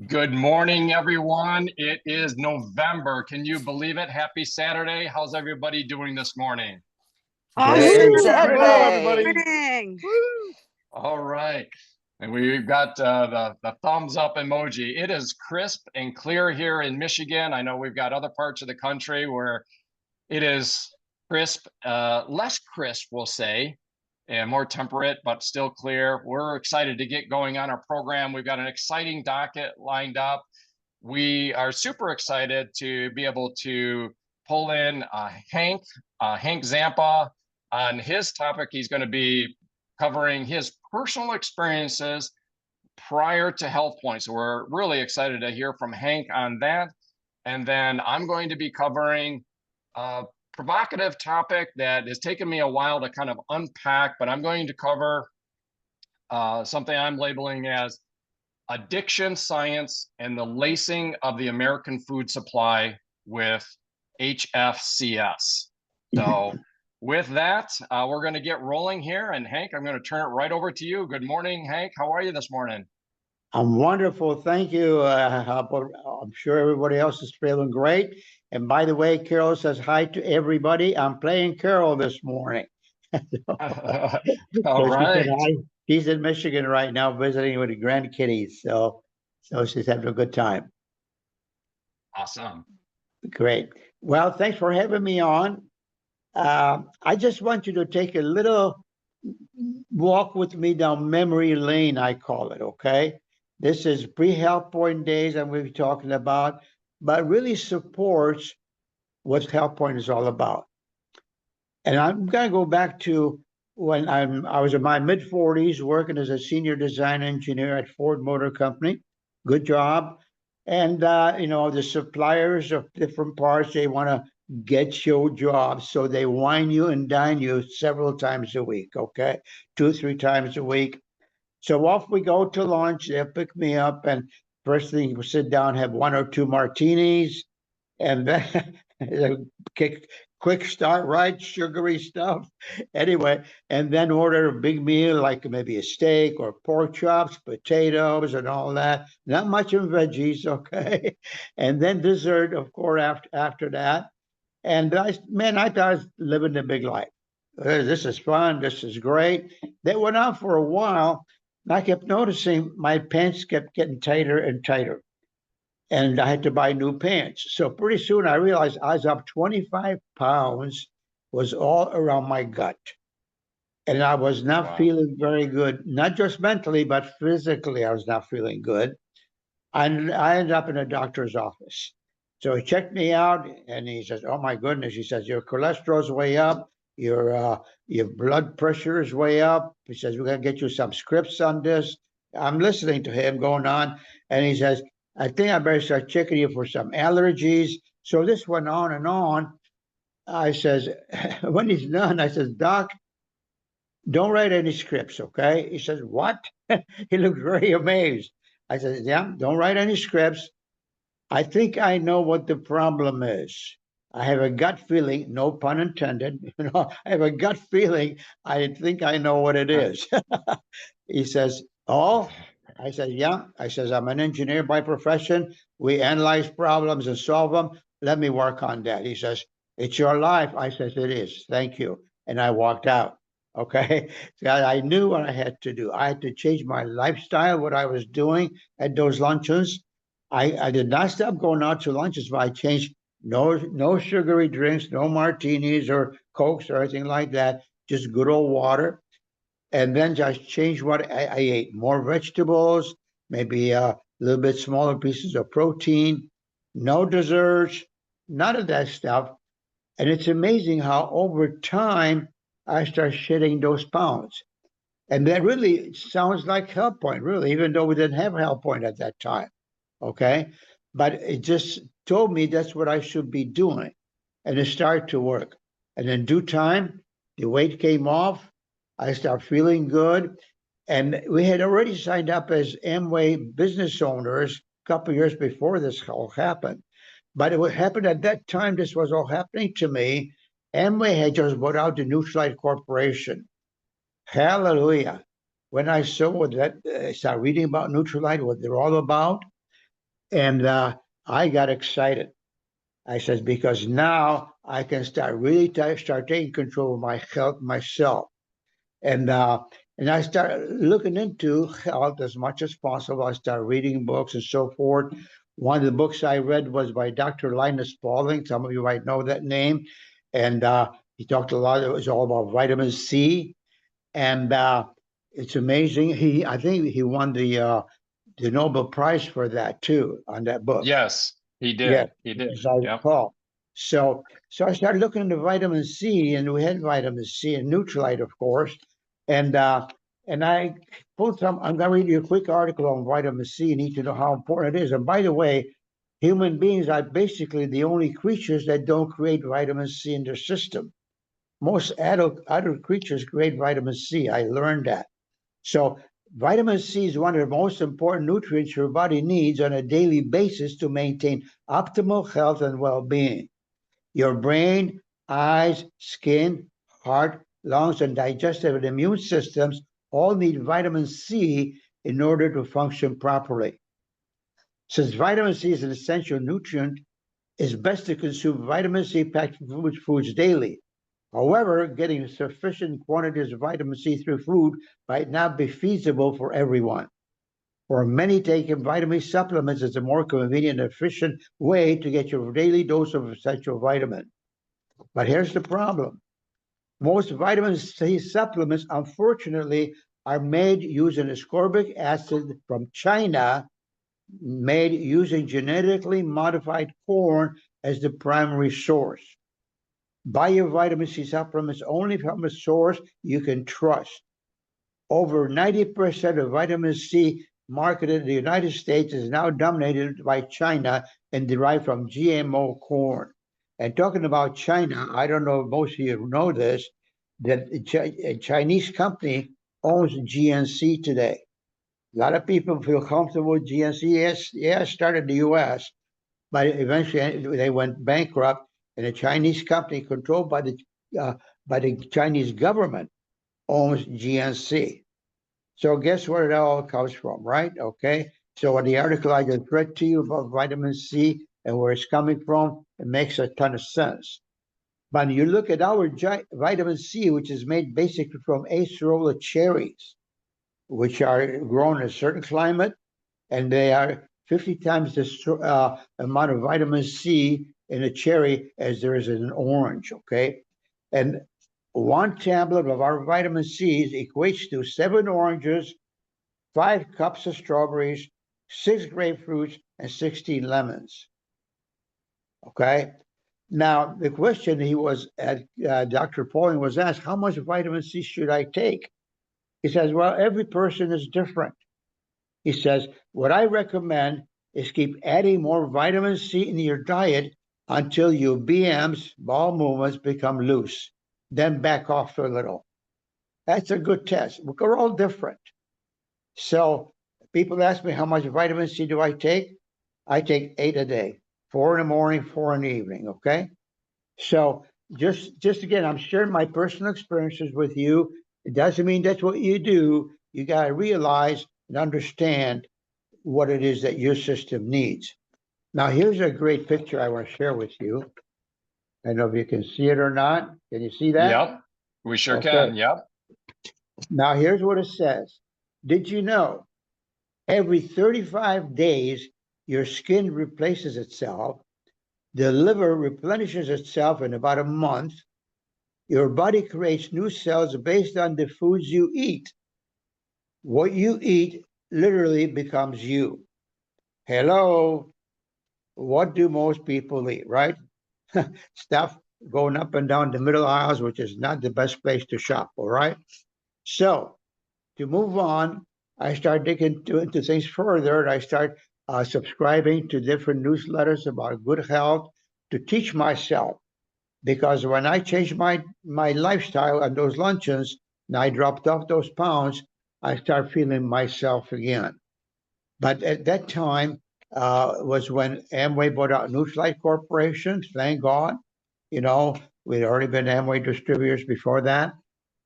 Good morning, everyone. It is November. Can you believe it? Happy Saturday. How's everybody doing this morning? Awesome Great. Saturday. Morning. Woo! All right. And we've got the thumbs up emoji. It is crisp and clear here in Michigan. I know we've got other parts of the country where it is crisp, less crisp, we'll say, and more temperate, but still clear. We're excited to get going on our program. We've got an exciting docket lined up. We are super excited to be able to pull in Hank Zampa on his topic. He's going to be covering his personal experiences prior to HealthPointe. So we're really excited to hear from Hank on that. And then I'm going to be covering a provocative topic that has taken me a while to kind of unpack, but I'm going to cover something I'm labeling as addiction science and the lacing of the American food supply with HFCS. So with that, we're going to get rolling here. And Hank, I'm going to turn it right over to you. Good morning, Hank. How are you this morning? I'm wonderful. Thank you. I'm sure everybody else is feeling great. And by the way, Carol says hi to everybody. I'm playing Carol this morning. All right. She's in Michigan right now visiting with the grandkiddies. So she's having a good time. Awesome. Great. Well, thanks for having me on. I just want you to take a little walk with me down memory lane, I call it, okay? This is pre-HealthPointe days I'm going to be talking about, but really supports what HealthPointe is all about. And I'm going to go back to when I was in my mid-40s working as a senior design engineer at Ford Motor Company. Good job. And, the suppliers of different parts, they want to get your job. So they wine you and dine you several times a week, okay? 2-3 times a week. So off we go to lunch. They'll pick me up, and first thing we sit down, have 1 or 2 martinis, and then quick start, right? Sugary stuff. Anyway, and then order a big meal like maybe a steak or pork chops, potatoes, and all that. Not much in veggies, okay? And then dessert, of course, after that. And I thought I was living the big life. This is fun. This is great. That went on for a while. And I kept noticing my pants kept getting tighter and tighter. And I had to buy new pants. So pretty soon I realized I was up 25 pounds, was all around my gut. And I was not feeling very good, not just mentally, but physically, I was not feeling good. And I ended up in a doctor's office. So he checked me out and he says, "Oh my goodness," he says, "your cholesterol's way up. Your blood pressure is way up." He says, "We're going to get you some scripts on this." I'm listening to him going on. And he says, "I think I better start checking you for some allergies." So this went on and on. I says, when he's done, I says, "Doc, don't write any scripts, okay?" He says, "What?" He looked very amazed. I said, "Yeah, don't write any scripts. I think I know what the problem is. I have a gut feeling, no pun intended, I have a gut feeling, I think I know what it is." He says, "Oh?" I said, "Yeah." I says, "I'm an engineer by profession. We analyze problems and solve them. Let me work on that." He says, "It's your life." I says, "It is. Thank you." And I walked out. Okay. So I knew what I had to do. I had to change my lifestyle, what I was doing at those luncheons. I did not stop going out to lunches, but I changed no sugary drinks, no martinis or Cokes or anything like that, just good old water. And then just change what I ate. More vegetables, maybe a little bit smaller pieces of protein, no desserts, none of that stuff. And it's amazing how over time I start shedding those pounds. And that really sounds like HealthPointe, really, even though we didn't have HealthPointe at that time. Okay. But it just told me that's what I should be doing. And it started to work. And in due time, the weight came off. I started feeling good. And we had already signed up as Amway business owners a couple of years before this all happened. But it happened at that time, this was all happening to me. Amway had just bought out the Nutrilite Corporation. Hallelujah. When I saw that, I started reading about Nutrilite, what they're all about. And I got excited. I said, because now I can start really start taking control of my health myself. And I started looking into health as much as possible. I started reading books and so forth. One of the books I read was by Dr. Linus Pauling. Some of you might know that name. And he talked a lot. It was all about vitamin C. And it's amazing. I think he won the Nobel Prize for that too on that book. Yes, he Yeah, did. He did. as I Yep. recall. So I started looking into vitamin C, and we had vitamin C and Nutrilite, of course. And I pulled some. I'm going to read you a quick article on vitamin C. You need to know how important it is. And by the way, human beings are basically the only creatures that don't create vitamin C in their system. Most adult creatures create vitamin C. I learned that. So vitamin C is one of the most important nutrients your body needs on a daily basis to maintain optimal health and well-being. Your brain, eyes, skin, heart, lungs, and digestive and immune systems all need vitamin C in order to function properly. Since vitamin C is an essential nutrient, it's best to consume vitamin C packed foods daily. However, getting sufficient quantities of vitamin C through food might not be feasible for everyone. For many, taking vitamin supplements is a more convenient and efficient way to get your daily dose of essential vitamin. But here's the problem. Most vitamin C supplements, unfortunately, are made using ascorbic acid from China, made using genetically modified corn as the primary source. Buy your vitamin C supplements only from a source you can trust. Over 90% of vitamin C marketed in the United States is now dominated by China and derived from GMO corn. And talking about China, I don't know if most of you know this, that a Chinese company owns GNC today. A lot of people feel comfortable with GNC. Yes, it started in the US, but eventually they went bankrupt, and a Chinese company controlled by the Chinese government owns GNC. So guess where it all comes from, right? Okay. So in the article I just read to you about vitamin C and where it's coming from, it makes a ton of sense. But you look at our vitamin C, which is made basically from acerola cherries, which are grown in a certain climate, and they are 50 times the amount of vitamin C in a cherry as there is in an orange, okay? And one tablet of our vitamin C equates to 7 oranges, 5 cups of strawberries, 6 grapefruits, and 16 lemons, okay? Now, the question Dr. Pauling was asked, how much vitamin C should I take? He says, well, every person is different. He says, what I recommend is keep adding more vitamin C in your diet until your BMs, bowel movements, become loose. Then back off a little. That's a good test. We're all different. So people ask me, how much vitamin C do I take? I take 8 a day, 4 in the morning, 4 in the evening, okay? So just again, I'm sharing my personal experiences with you. It doesn't mean that's what you do. You got to realize and understand what it is that your system needs. Now, here's a great picture I want to share with you. I don't know if you can see it or not. Can you see that? Yep. We sure Okay. can. Yep. Now, here's what it says. Did you know every 35 days, your skin replaces itself, the liver replenishes itself in about a month, your body creates new cells based on the foods you eat. What you eat literally becomes you. Hello, what do most people eat, right? Stuff going up and down the middle aisles, which is not the best place to shop, all right? So to move on, I start digging into things further, and I start subscribing to different newsletters about good health to teach myself. Because when I changed my lifestyle and those luncheons, and I dropped off those pounds, I start feeling myself again. But at that time was when Amway bought out Nutrilite Corporation. Thank God, you know, we'd already been Amway distributors before that,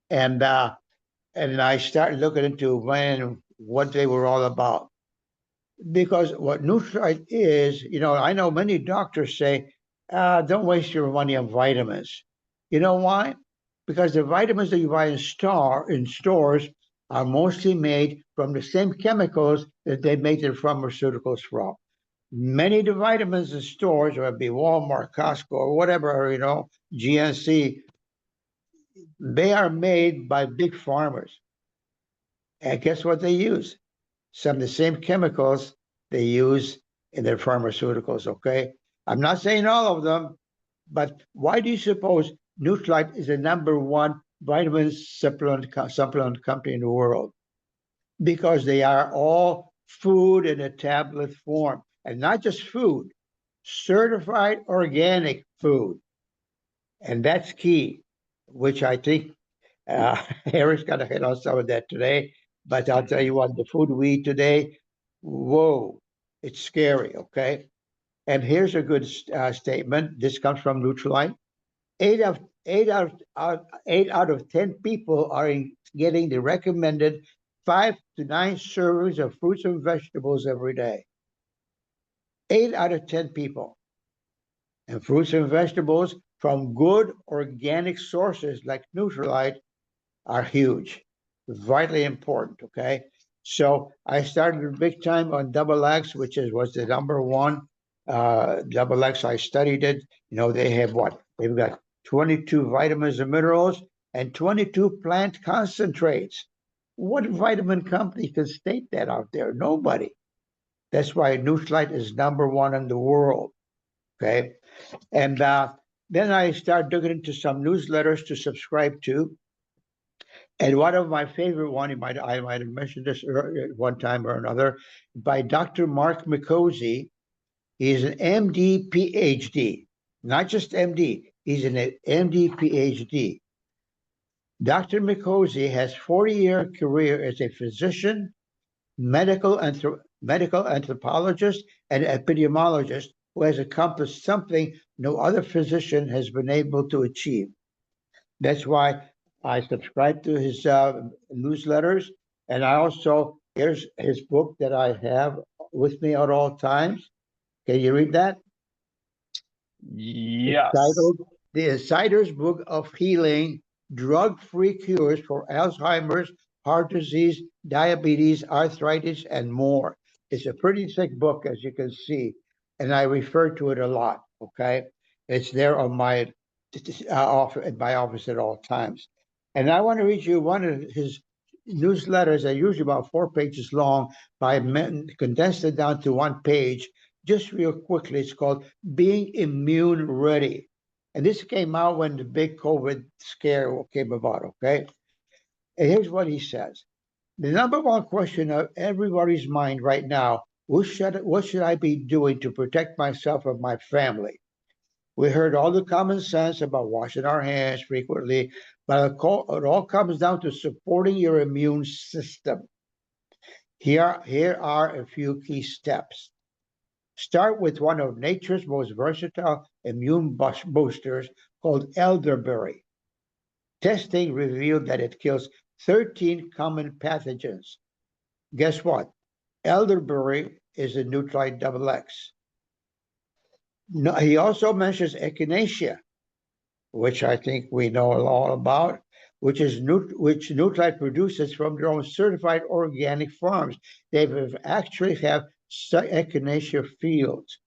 and I started looking into what they were all about. Because what Nutrite is, I know many doctors say, don't waste your money on vitamins. You know why? Because the vitamins that you buy in stores are mostly made from the same chemicals that they make their pharmaceuticals from. Many of the vitamins in stores, whether it be Walmart, Costco, or whatever, GNC, they are made by big farmers. And guess what they use? Some of the same chemicals they use in their pharmaceuticals, okay? I'm not saying all of them, but why do you suppose Nutrilite is the #1 vitamin supplement company in the world? Because they are all food in a tablet form, and not just food, certified organic food. And that's key, which I think Eric's going to hit on some of that today. But I'll tell you what, the food we eat today, whoa, it's scary, okay? And here's a good statement. This comes from Nutrilite. Eight out of 10 people are getting the recommended 5 to 9 servings of fruits and vegetables every day. 8 out of 10 people. And fruits and vegetables from good organic sources like Nutrilite are huge, vitally important, okay? So I started big time on Double X, which was the #1 Double X. I studied it. They have what? They've got 22 vitamins and minerals and 22 plant concentrates. What vitamin company can state that out there? Nobody. That's why Nutrilite is #1 in the world, okay? And then I started digging into some newsletters to subscribe to. And one of my favorite one, I might have mentioned this one time or another, by Dr. Mark McCosey. He's an MD PhD, not just MD. He's an MD PhD. Dr. McCosey has 40-year career as a physician, medical anthropologist, and epidemiologist who has accomplished something no other physician has been able to achieve. That's why I subscribe to his newsletters, and here's his book that I have with me at all times. Can you read that? Yes. It's titled The Insider's Book of Healing, Drug-Free Cures for Alzheimer's, Heart Disease, Diabetes, Arthritis, and more. It's a pretty thick book, as you can see, and I refer to it a lot, okay? It's there on my office at all times. And I want to read you one of his newsletters that are usually about 4 pages long, condensed it down to 1 page, just real quickly. It's called Being Immune Ready. And this came out when the big COVID scare came about, okay? And here's what he says. The #1 question of everybody's mind right now, what should I be doing to protect myself and my family? We heard all the common sense about washing our hands frequently, but it all comes down to supporting your immune system. Here are a few key steps. Start with one of nature's most versatile immune boosters called elderberry. Testing revealed that it kills 13 common pathogens. Guess what? Elderberry is a Nutrilite XX. No, he also mentions echinacea, which I think we know all about, which Nutrilite produces from their own certified organic farms. They actually have echinacea fields,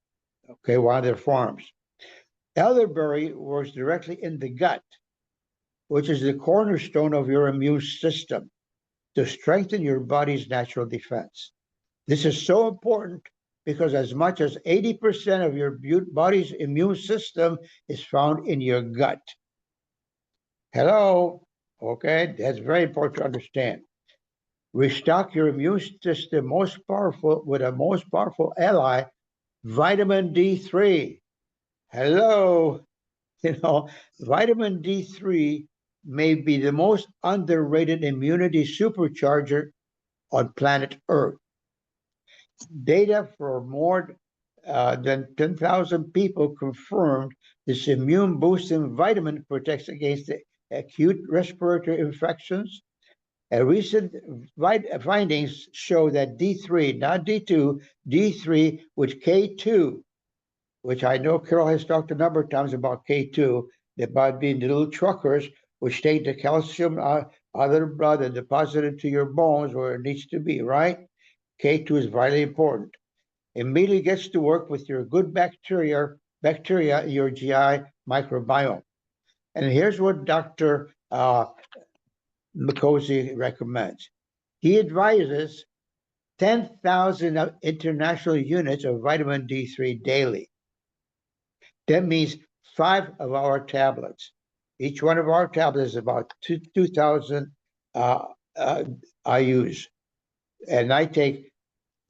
okay, one of their farms. Elderberry works directly in the gut, which is the cornerstone of your immune system, to strengthen your body's natural defense. This is so important because as much as 80% of your body's immune system is found in your gut. Hello, okay, that's very important to understand. Restock your immune system with a most powerful ally, vitamin D3. Hello, vitamin D3 may be the most underrated immunity supercharger on planet Earth. Data for more than 10,000 people confirmed this immune boosting vitamin protects against the acute respiratory infections, And recent findings show that D3, not D2, D3 with K2, which I know Carol has talked a number of times about K2, about being the little truckers which take the calcium out of the blood and deposit it to your bones where it needs to be, right? K2 is vitally important. Immediately gets to work with your good bacteria in your GI microbiome. And here's what Dr. Mikosi recommends. He advises 10,000 international units of vitamin D3 daily. That means 5 of our tablets. Each one of our tablets is about 2,000 IUs. And I take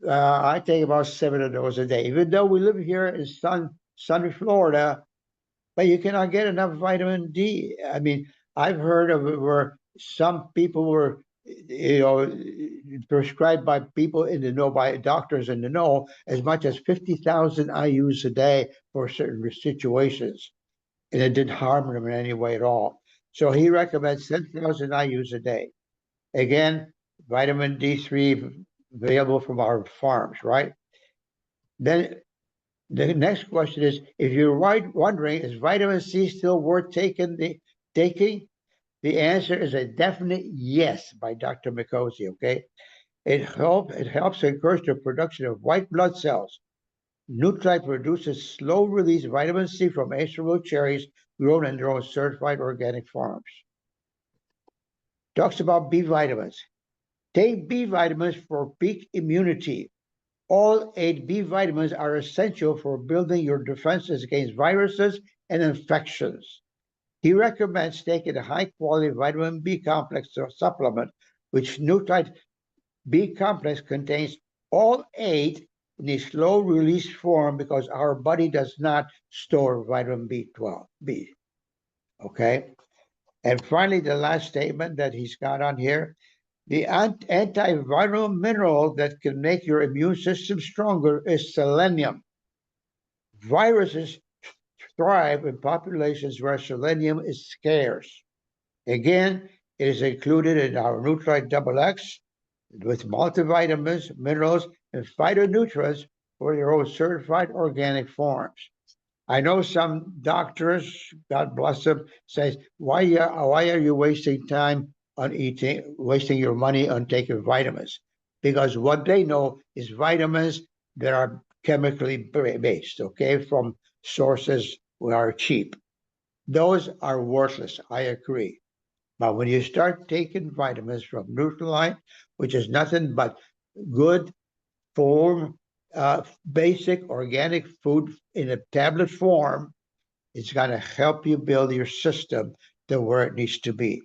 about 7 of those a day, even though we live here in sunny Florida, but you cannot get enough vitamin D. I mean, I've heard of it where some people were, prescribed by people in the know, by doctors in the know, as much as 50,000 IUs a day for certain situations. And it didn't harm them in any way at all. So he recommends 10,000 IUs a day. Again, vitamin D3 available from our farms, right? Then the next question is, if you're wondering, is vitamin C still worth taking? The answer is a definite yes by Dr. Mikosi, okay? It helps encourage the production of white blood cells. Nutrite produces slow-release vitamin C from Acerule cherries grown in their own certified organic farms. Talks about B vitamins. Take B vitamins for peak immunity. All 8 B vitamins are essential for building your defenses against viruses and infections. He recommends taking a high-quality vitamin B complex supplement, which Nutrite B complex contains all 8 in a slow-release form because our body does not store vitamin B. Okay? And finally, the last statement that he's got on here, the antiviral mineral that can make your immune system stronger is selenium. Viruses thrive in populations where selenium is scarce. Again, it is included in our Nutrite XX with multivitamins, minerals, and phytonutrients for your own certified organic forms. I know some doctors, God bless them, says, why are you wasting time on wasting your money on taking vitamins? Because what they know is vitamins that are chemically based, okay, from sources that are cheap. Those are worthless, I agree. But when you start taking vitamins from Nutrilite, which is nothing but good form, basic organic food in a tablet form, it's going to help you build your system to where it needs to be.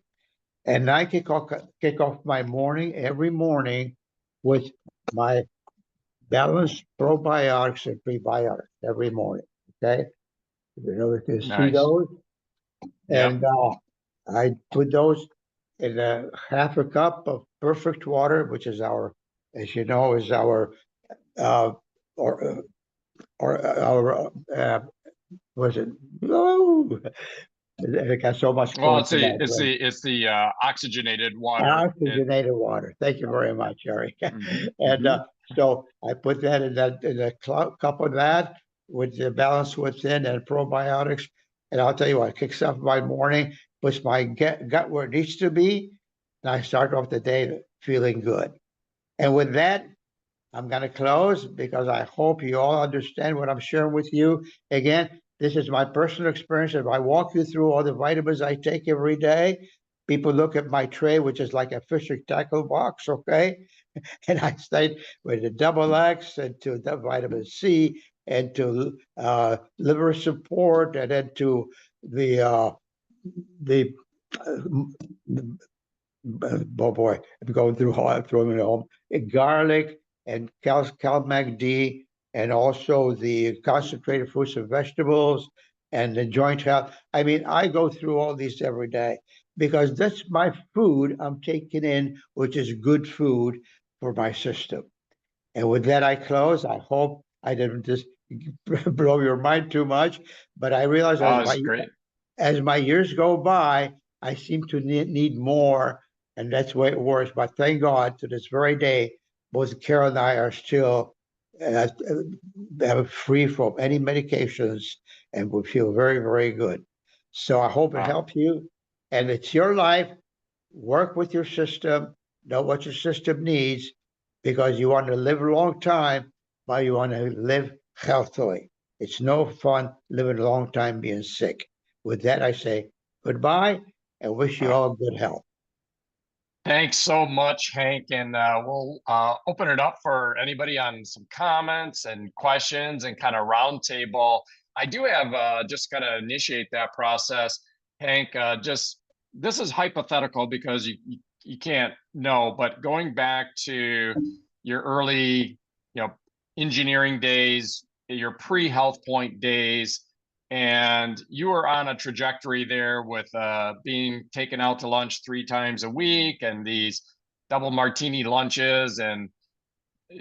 And I kick off my morning every morning with my balanced probiotics and prebiotics every morning. Okay, you can see those, and I put those in a half a cup of perfect water, which is our, as you know, is our or our was it? No, it got so much. Well, it's the oxygenated water. Oxygenated water. Thank you very much, Jerry. Mm-hmm. And so I put that in a cup of that with the balance within and probiotics. And I'll tell you what, kicks off my morning, puts my gut where it needs to be, and I start off the day feeling good. And with that, I'm going to close because I hope you all understand what I'm sharing with you. Again, this is my personal experience. If I walk you through all the vitamins I take every day, people look at my tray, which is like a fishing tackle box, okay? And I start with the double X and to the vitamin C and to liver support and then to the oh boy, I'm going through all, I'm throwing it home. Garlic and CalMag D, and also the concentrated fruits and vegetables and the joint health. I mean, I go through all these every day because that's my food I'm taking in, which is good food for my system. And with that, I close. I hope I didn't just blow your mind too much, but I realize Oh, that's great. as my years go by, I seem to need more and that's the way it works. But thank God, to this very day, both Carol and I are still free from any medications, and we feel very, very good. So I hope it Wow. helps you, and it's your life. Work with your system, know what your system needs, because you want to live a long time, but you want to live healthily. It's no fun living a long time being sick. With that, I say goodbye and wish you all good health. Thanks so much, Hank. And we'll open it up for anybody on some comments and questions and kind of roundtable. I do have just kind of initiate that process, Hank. Just this is hypothetical because you can't know, but going back to your early, engineering days, your pre-HealthPointe days, and you were on a trajectory there with being taken out to lunch 3 times a week and these double martini lunches and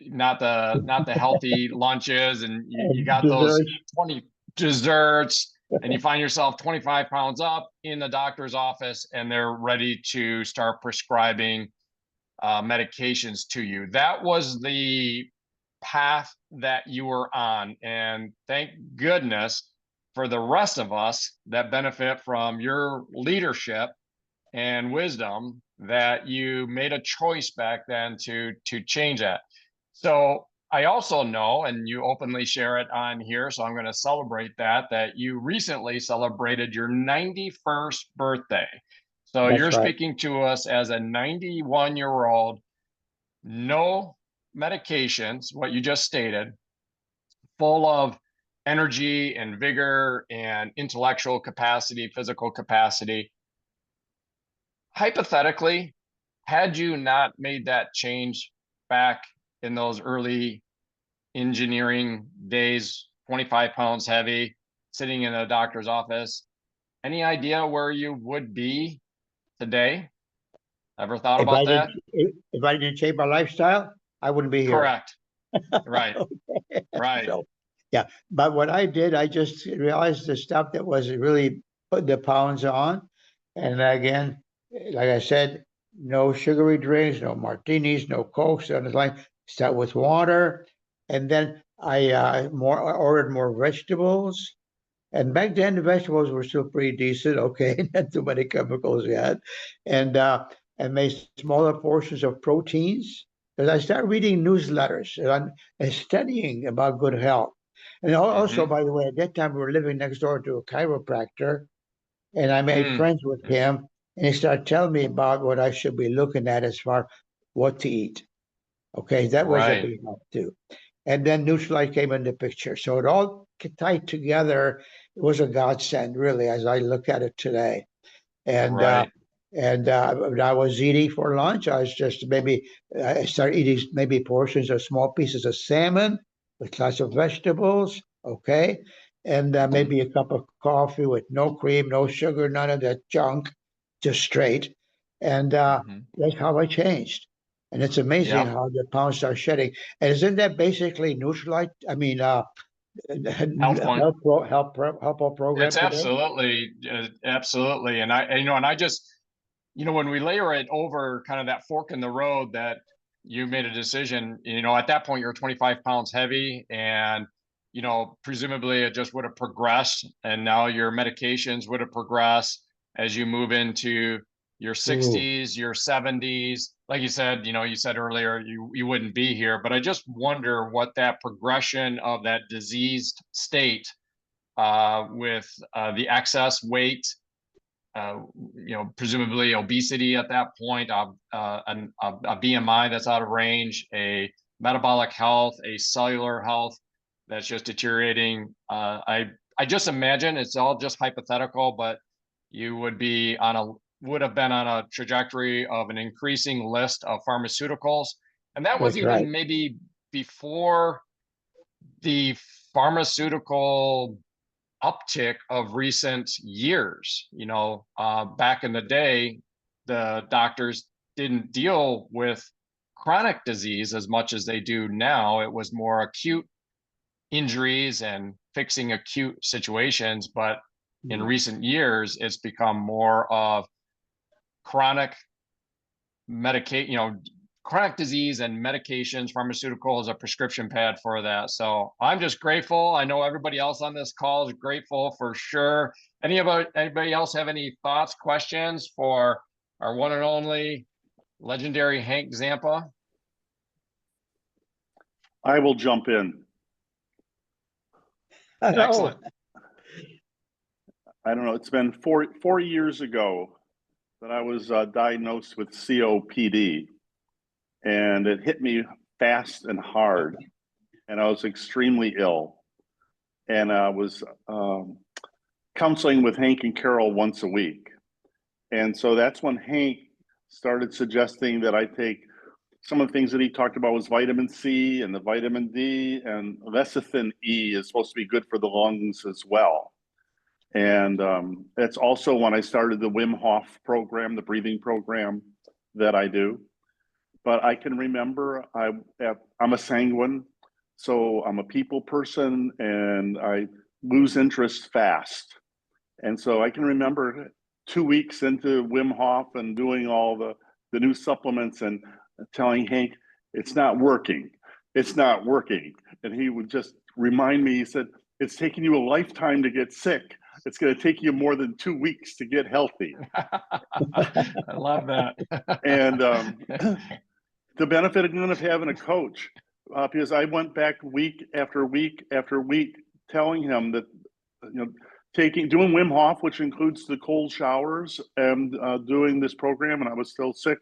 not the healthy lunches, and you got those Desserts. 20 desserts, and you find yourself 25 pounds up in the doctor's office and they're ready to start prescribing medications to you. That was the path that you were on, and thank goodness for the rest of us that benefit from your leadership and wisdom that you made a choice back then to change that. So I also know, and you openly share it on here, so I'm going to celebrate that you recently celebrated your 91st birthday. So That's you're right. speaking to us as a 91-year-old, no medications, what you just stated, full of energy and vigor and intellectual capacity, physical capacity. Hypothetically, had you not made that change back in those early engineering days, 25 pounds heavy, sitting in a doctor's office, any idea where you would be today? Ever thought If about I didn't, that? if I didn't change my lifestyle, I wouldn't be here. Correct. Right. Right. So, yeah. But what I did, I just realized the stuff that was really putting the pounds on. And again, like I said, no sugary drinks, no martinis, no cokes, and it's like start with water. And then I ordered more vegetables. And back then, the vegetables were still pretty decent. Okay, not too many chemicals yet, and made smaller portions of proteins. Because I started reading newsletters and studying about good health. And also, Mm-hmm. by the way, at that time we were living next door to a chiropractor, and I made Mm. friends with him. And he started telling me about what I should be looking at as far what to eat. Okay, that was a Right. big help too. And then Newslight came in the picture. So it all tied together. It was a godsend, really, as I look at it today. And Right. when I was eating for lunch, I was just maybe I started eating maybe portions of small pieces of salmon with lots of vegetables. Okay, and maybe a cup of coffee with no cream, no sugar, none of that junk, just straight. And Mm-hmm. that's how I changed. And it's amazing Yep. how the pounds are shedding. And isn't that basically Nutrilite? I mean, HealthPointe. help program It's today. absolutely. And I just, when we layer it over kind of that fork in the road that you made a decision, at that point you're 25 pounds heavy, and, presumably it just would have progressed, and now your medications would have progressed as you move into your Ooh, 60s, your 70s. Like you said, you said earlier you wouldn't be here, but I just wonder what that progression of that diseased state with the excess weight, presumably obesity at that point, a BMI that's out of range, a metabolic health, a cellular health that's just deteriorating. I just imagine, it's all just hypothetical, but you would have been on a trajectory of an increasing list of pharmaceuticals, and that was that's right. even maybe before the pharmaceutical uptick of recent years. Back in the day, the doctors didn't deal with chronic disease as much as they do now. It was more acute injuries and fixing acute situations. But in Mm. recent years, it's become more of chronic medicate, chronic disease and medications, pharmaceutical is a prescription pad for that. So I'm just grateful. I know everybody else on this call is grateful for sure. Anybody else have any thoughts, questions for our one and only legendary Hank Zampa? I will jump in. Excellent. I don't know. It's been four years ago that I was diagnosed with COPD, and it hit me fast and hard, and I was extremely ill. And I was counseling with Hank and Carol once a week. And so that's when Hank started suggesting that I take some of the things that he talked about was vitamin C and the vitamin D, and lecithin E is supposed to be good for the lungs as well. And that's also when I started the Wim Hof program, the breathing program that I do. But I can remember I'm a sanguine, so I'm a people person, and I lose interest fast. And so I can remember 2 weeks into Wim Hof and doing all the new supplements and telling Hank, it's not working. It's not working. And he would just remind me, he said, it's taking you a lifetime to get sick. It's going to take you more than 2 weeks to get healthy. I love that. And the benefit again of having a coach, because I went back week after week after week telling him that, doing Wim Hof, which includes the cold showers, and doing this program, and I was still sick.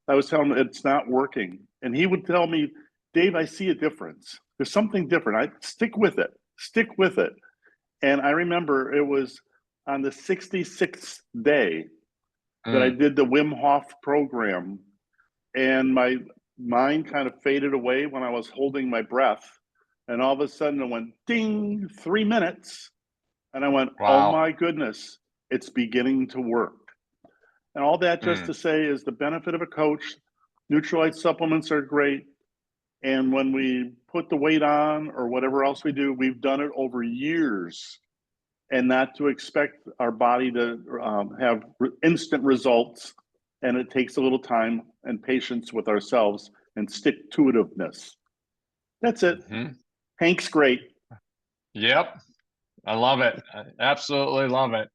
I was telling him it's not working. And he would tell me, Dave, I see a difference. There's something different. Stick with it. Stick with it. And I remember it was on the 66th day that I did the Wim Hof program, and my mind kind of faded away when I was holding my breath. And all of a sudden it went ding, 3 minutes. And I went, wow. Oh my goodness, it's beginning to work. And all that just to say is the benefit of a coach. Neutralite supplements are great. And when we put the weight on or whatever else we do, we've done it over years, and not to expect our body to have instant results. And it takes a little time and patience with ourselves and stick-to-itiveness. That's it. Hank's great. Yep. I love it. I absolutely love it.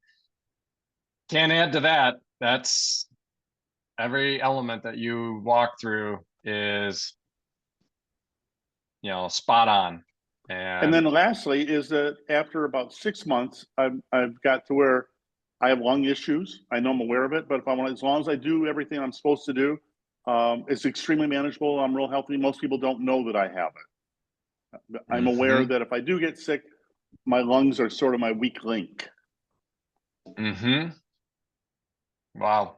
Can't add to that. That's every element that you walk through is, spot on. And then lastly is that after about 6 months, I've got to where I have lung issues. I know I'm aware of it, but as long as I do everything I'm supposed to do, it's extremely manageable. I'm real healthy. Most people don't know that I have it. I'm aware that if I do get sick, my lungs are sort of my weak link. Wow.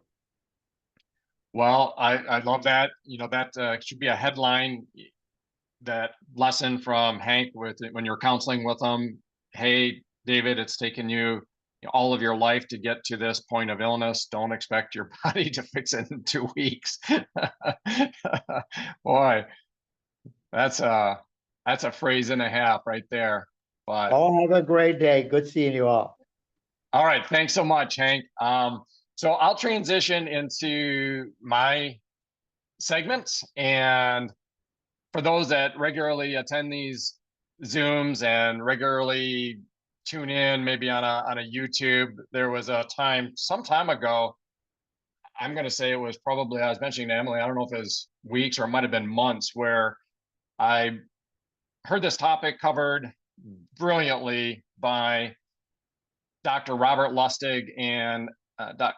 Well, I love that. That should be a headline, that lesson from Hank when you're counseling with him. Hey, David, it's taken you all of your life to get to this point of illness. Don't expect your body to fix it in 2 weeks. Boy, that's a phrase and a half right there. But all have a great day. Good seeing you all. All right, thanks so much, Hank. So I'll transition into my segments, and for those that regularly attend these Zooms and regularly tune in, maybe on a YouTube, there was a time some time ago. I'm going to say it was probably, I was mentioning to Emily, I don't know if it was weeks or it might have been months, where I heard this topic covered brilliantly by Dr. Robert Lustig and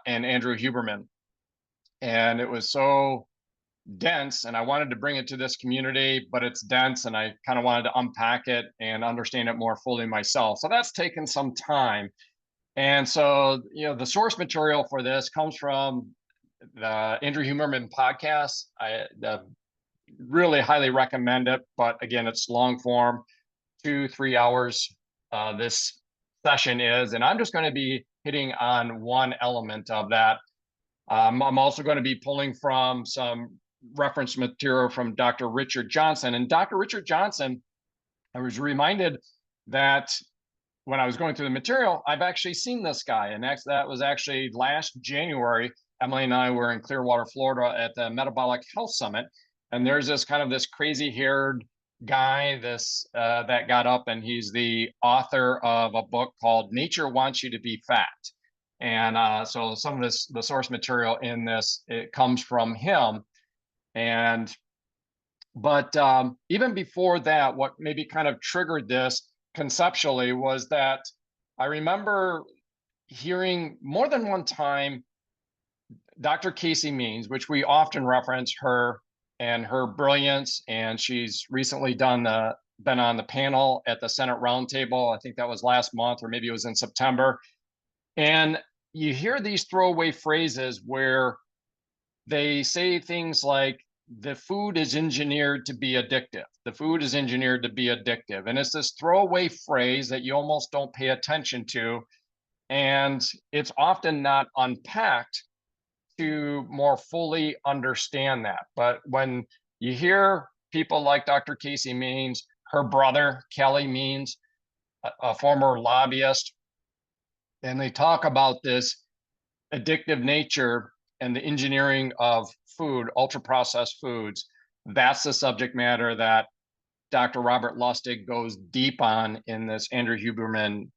Andrew Huberman. And it was so dense, and I wanted to bring it to this community, but it's dense, and I kind of wanted to unpack it and understand it more fully myself. So that's taken some time. And so, the source material for this comes from the Andrew Huberman podcast. I really highly recommend it, but again, it's long form, 2-3 hours. This session is, and I'm just going to be hitting on one element of that. I'm also going to be pulling from some reference material from Dr. Richard Johnson. And Dr. Richard Johnson, I was reminded that when I was going through the material, I've actually seen this guy. And that was actually last January. Emily and I were in Clearwater, Florida at the Metabolic Health Summit. And there's this crazy haired guy, that got up, and he's the author of a book called Nature Wants You to Be Fat. And so some of the source material in this, it comes from him. But even before that, what maybe kind of triggered this conceptually was that I remember hearing more than one time Dr. Casey Means, which we often reference her and her brilliance, and she's recently been on the panel at the Senate Roundtable. I think that was last month, or maybe it was in September. And you hear these throwaway phrases where they say things like, the food is engineered to be addictive. The food is engineered to be addictive. And it's this throwaway phrase that you almost don't pay attention to. And it's often not unpacked to more fully understand that. But when you hear people like Dr. Casey Means, her brother, Kelly Means, a former lobbyist, and they talk about this addictive nature and the engineering of food, ultra-processed foods, that's the subject matter that Dr. Robert Lustig goes deep on in this Andrew Huberman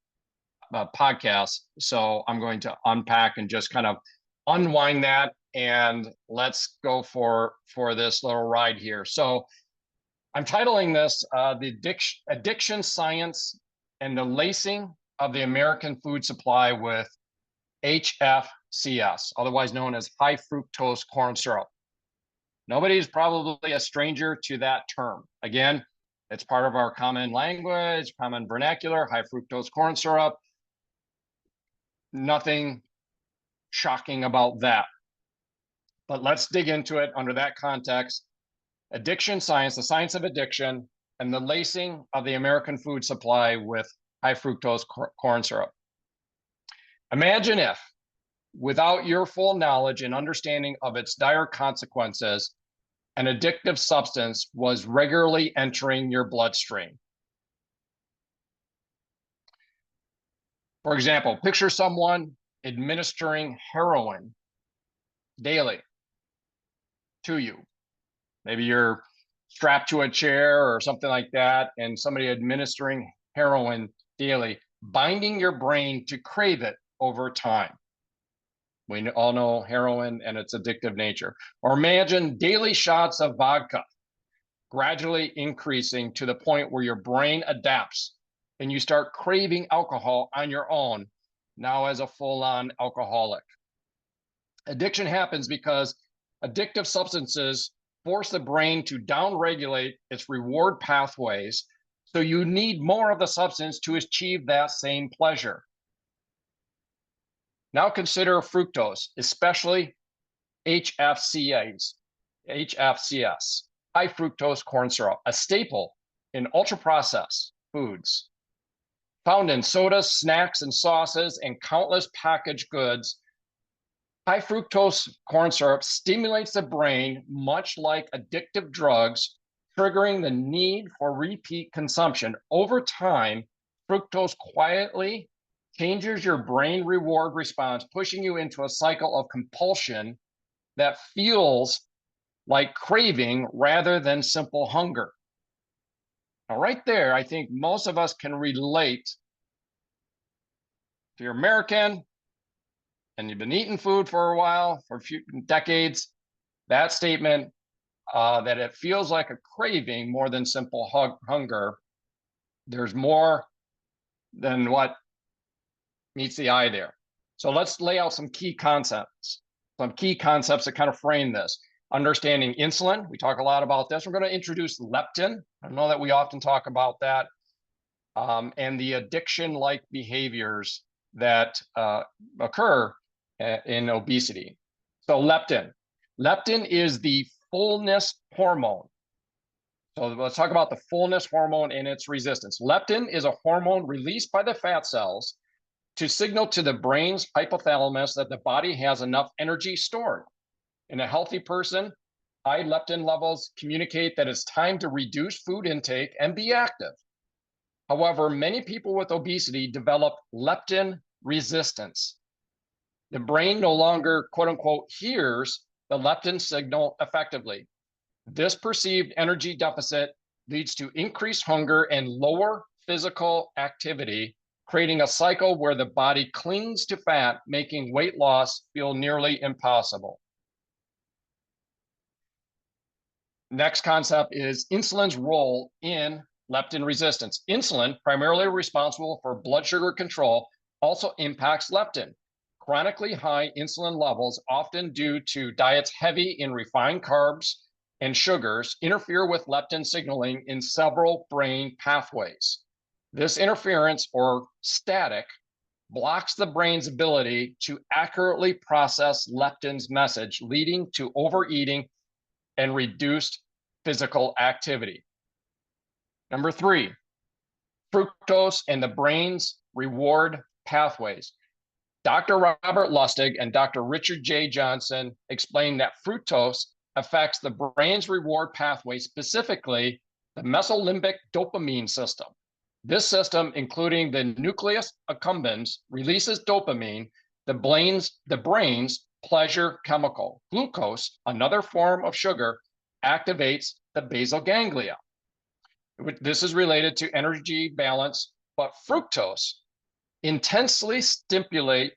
podcast. So I'm going to unpack and just kind of unwind that, and let's go for this little ride here. So I'm titling this the addiction science and the lacing of the American food supply with HFCS, otherwise known as high fructose corn syrup. Nobody's probably a stranger to that term. Again, it's part of our common language, common vernacular, high fructose corn syrup. Nothing shocking about that. But let's dig into it under that context. Addiction science, the science of addiction, and the lacing of the American food supply with high fructose corn syrup. Imagine if, without your full knowledge and understanding of its dire consequences, an addictive substance was regularly entering your bloodstream. For example, picture someone administering heroin daily to you. Maybe you're strapped to a chair or something like that, and somebody administering heroin daily, binding your brain to crave it over time. We all know heroin and its addictive nature. Or imagine daily shots of vodka gradually increasing to the point where your brain adapts and you start craving alcohol on your own, now as a full-on alcoholic. Addiction happens because addictive substances force the brain to downregulate its reward pathways, so you need more of the substance to achieve that same pleasure. Now consider fructose, especially HFCS, high fructose corn syrup, a staple in ultra-processed foods. Found in sodas, snacks, and sauces, and countless packaged goods, high fructose corn syrup stimulates the brain much like addictive drugs, triggering the need for repeat consumption. Over time, fructose quietly changes your brain reward response, pushing you into a cycle of compulsion that feels like craving rather than simple hunger. Now, right there, I think most of us can relate. If you're American and you've been eating food for a while, for a few decades, that statement that it feels like a craving more than simple hunger, there's more than what meets the eye there. So let's lay out some key concepts that kind of frame this. Understanding insulin, we talk a lot about this. We're going to introduce leptin. I know that we often talk about that. And the addiction-like behaviors that occur in obesity. So leptin. Leptin is the fullness hormone. So let's talk about the fullness hormone and its resistance. Leptin is a hormone released by the fat cells to signal to the brain's hypothalamus that the body has enough energy stored. In a healthy person, high leptin levels communicate that it's time to reduce food intake and be active. However, many people with obesity develop leptin resistance. The brain no longer, quote unquote, hears the leptin signal effectively. This perceived energy deficit leads to increased hunger and lower physical activity, creating a cycle where the body clings to fat, making weight loss feel nearly impossible. Next concept is insulin's role in leptin resistance. Insulin, primarily responsible for blood sugar control, also impacts leptin. Chronically high insulin levels, often due to diets heavy in refined carbs and sugars, interfere with leptin signaling in several brain pathways. This interference, or static, blocks the brain's ability to accurately process leptin's message, leading to overeating and reduced physical activity. Number 3, fructose and the brain's reward pathways. Dr. Robert Lustig and Dr. Richard J. Johnson explained that fructose affects the brain's reward pathway, specifically the mesolimbic dopamine system. This system, including the nucleus accumbens, releases dopamine, the brain's pleasure chemical. Glucose, another form of sugar, activates the basal ganglia. This is related to energy balance, but fructose intensely stimulates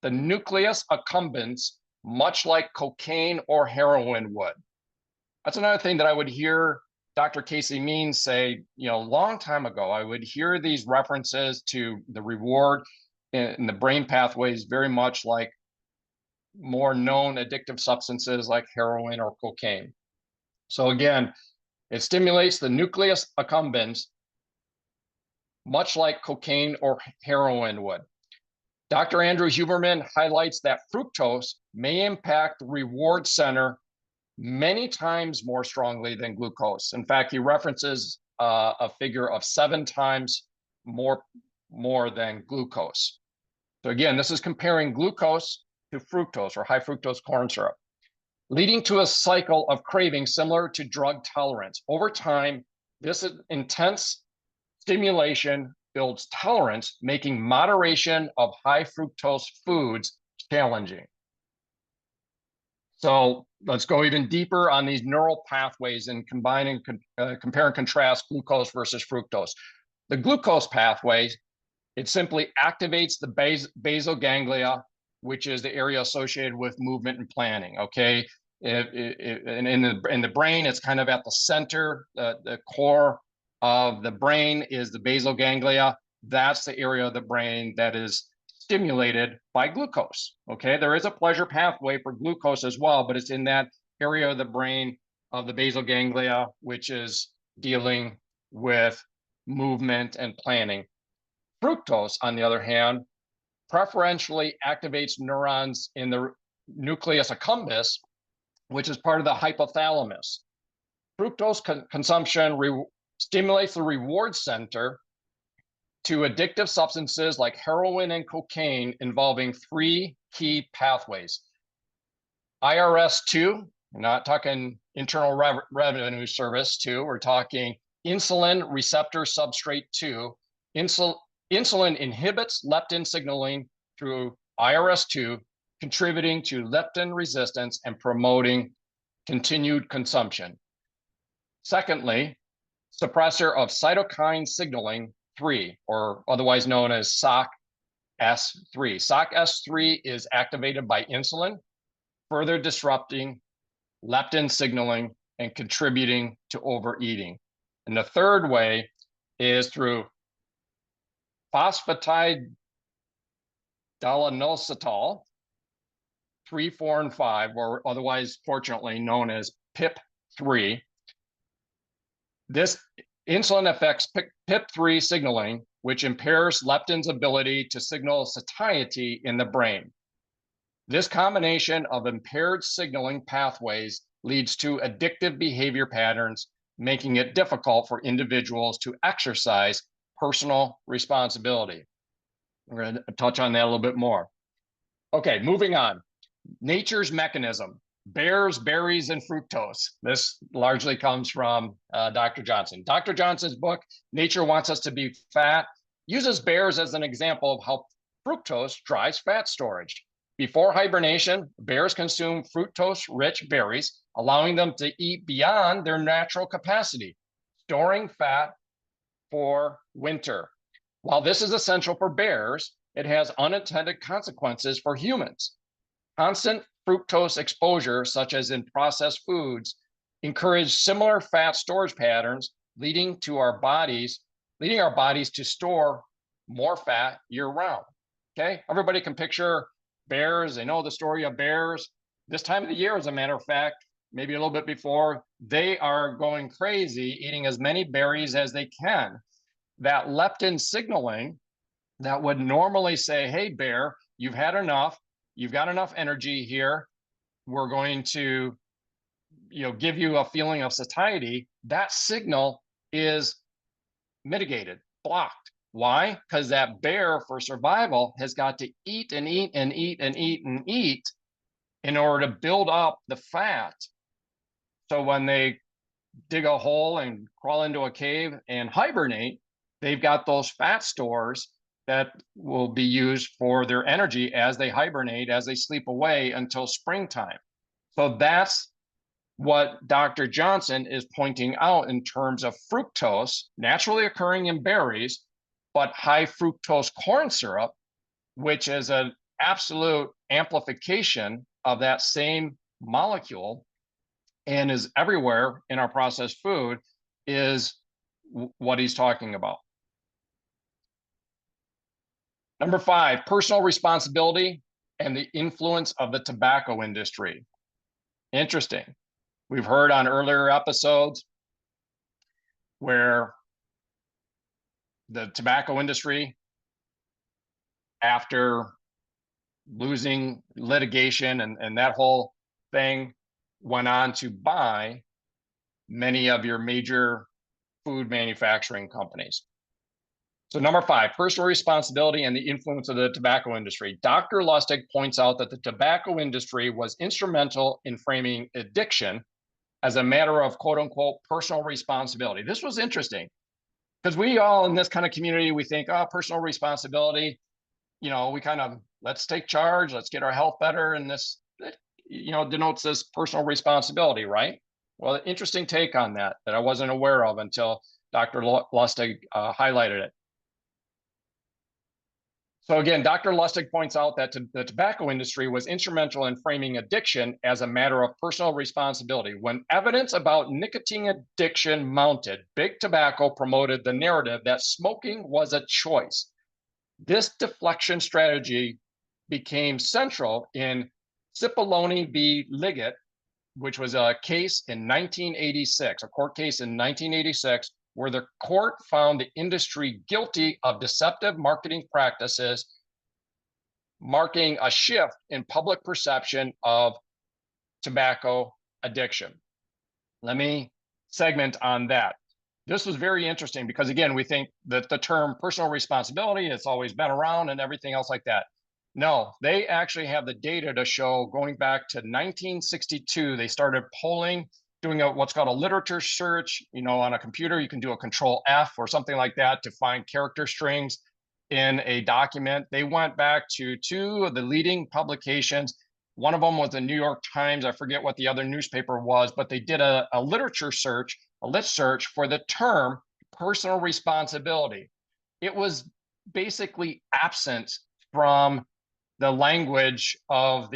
the nucleus accumbens, much like cocaine or heroin would. That's another thing that I would hear Dr. Casey Means say, a long time ago. I would hear these references to the reward in the brain pathways, very much like more known addictive substances like heroin or cocaine. So again, it stimulates the nucleus accumbens, much like cocaine or heroin would. Dr. Andrew Huberman highlights that fructose may impact the reward center many times more strongly than glucose. In fact, he references a figure of 7 times more than glucose. So again, this is comparing glucose to fructose, or high fructose corn syrup, leading to a cycle of craving similar to drug tolerance. Over time, this intense stimulation builds tolerance, making moderation of high fructose foods challenging. So let's go even deeper on these neural pathways and compare and contrast glucose versus fructose. The glucose pathway, it simply activates the basal ganglia, which is the area associated with movement and planning. Okay, and in the brain, it's kind of at the center, the core of the brain is the basal ganglia. That's the area of the brain that is stimulated by glucose. Okay, there is a pleasure pathway for glucose as well, but it's in that area of the brain of the basal ganglia, which is dealing with movement and planning. Fructose, on the other hand, preferentially activates neurons in the nucleus accumbens, which is part of the hypothalamus. Fructose consumption stimulates the reward center to addictive substances like heroin and cocaine, involving 3 key pathways. IRS2, we're not talking Internal Revenue Service 2, we're talking insulin receptor substrate 2. Insulin inhibits leptin signaling through IRS2, contributing to leptin resistance and promoting continued consumption. Secondly, suppressor of cytokine signaling 3, or otherwise known as SOC-S3. SOC-S3 is activated by insulin, further disrupting leptin signaling and contributing to overeating. And the third way is through phosphatidylanosytol 3, 4, and 5, or otherwise, fortunately, known as PIP3. This insulin affects PIP3 signaling, which impairs leptin's ability to signal satiety in the brain. This combination of impaired signaling pathways leads to addictive behavior patterns, making it difficult for individuals to exercise personal responsibility. We're going to touch on that a little bit more. Okay, moving on. Nature's mechanism. Bears, berries, and fructose. This largely comes from Dr. Johnson. Dr. Johnson's book, Nature Wants Us to Be Fat, uses bears as an example of how fructose drives fat storage. Before hibernation, bears consume fructose-rich berries, allowing them to eat beyond their natural capacity, storing fat for winter. While this is essential for bears, it has unintended consequences for humans. Constant fructose exposure, such as in processed foods, encourage similar fat storage patterns, leading our bodies to store more fat year-round. Okay, everybody can picture bears. They know the story of bears. This time of the year, as a matter of fact, maybe a little bit before, they are going crazy, eating as many berries as they can. That leptin signaling that would normally say, hey, bear, you've had enough. You've got enough energy here. We're going to, give you a feeling of satiety. That signal is mitigated, blocked. Why? Because that bear, for survival, has got to eat and eat and eat and eat and eat in order to build up the fat. So when they dig a hole and crawl into a cave and hibernate, they've got those fat stores that will be used for their energy as they hibernate, as they sleep away until springtime. So that's what Dr. Johnson is pointing out in terms of fructose naturally occurring in berries, but high fructose corn syrup, which is an absolute amplification of that same molecule and is everywhere in our processed food, is what he's talking about. Number 5, personal responsibility and the influence of the tobacco industry. Interesting. We've heard on earlier episodes where the tobacco industry, after losing litigation and that whole thing, went on to buy many of your major food manufacturing companies. So number 5, personal responsibility and the influence of the tobacco industry. Dr. Lustig points out that the tobacco industry was instrumental in framing addiction as a matter of quote unquote personal responsibility. This was interesting because we all in this kind of community, we think, oh, personal responsibility, we kind of, let's take charge, let's get our health better. And this, denotes this personal responsibility, right? Well, interesting take on that I wasn't aware of until Dr. Lustig highlighted it. So again, Dr. Lustig points out that the tobacco industry was instrumental in framing addiction as a matter of personal responsibility. When evidence about nicotine addiction mounted, Big Tobacco promoted the narrative that smoking was a choice. This deflection strategy became central in Cipollone v. Liggett, which was a case in 1986, a court case in 1986, where the court found the industry guilty of deceptive marketing practices, marking a shift in public perception of tobacco addiction. Let me segment on that. This was very interesting because, again, we think that the term personal responsibility, it's always been around and everything else like that. No, they actually have the data to show going back to 1962, they started polling, doing what's called a literature search. On a computer, you can do a Control F or something like that to find character strings in a document. They went back to 2 of the leading publications. One of them was the New York Times. I forget what the other newspaper was, but they did a literature search, a lit search for the term personal responsibility. It was basically absent from the language of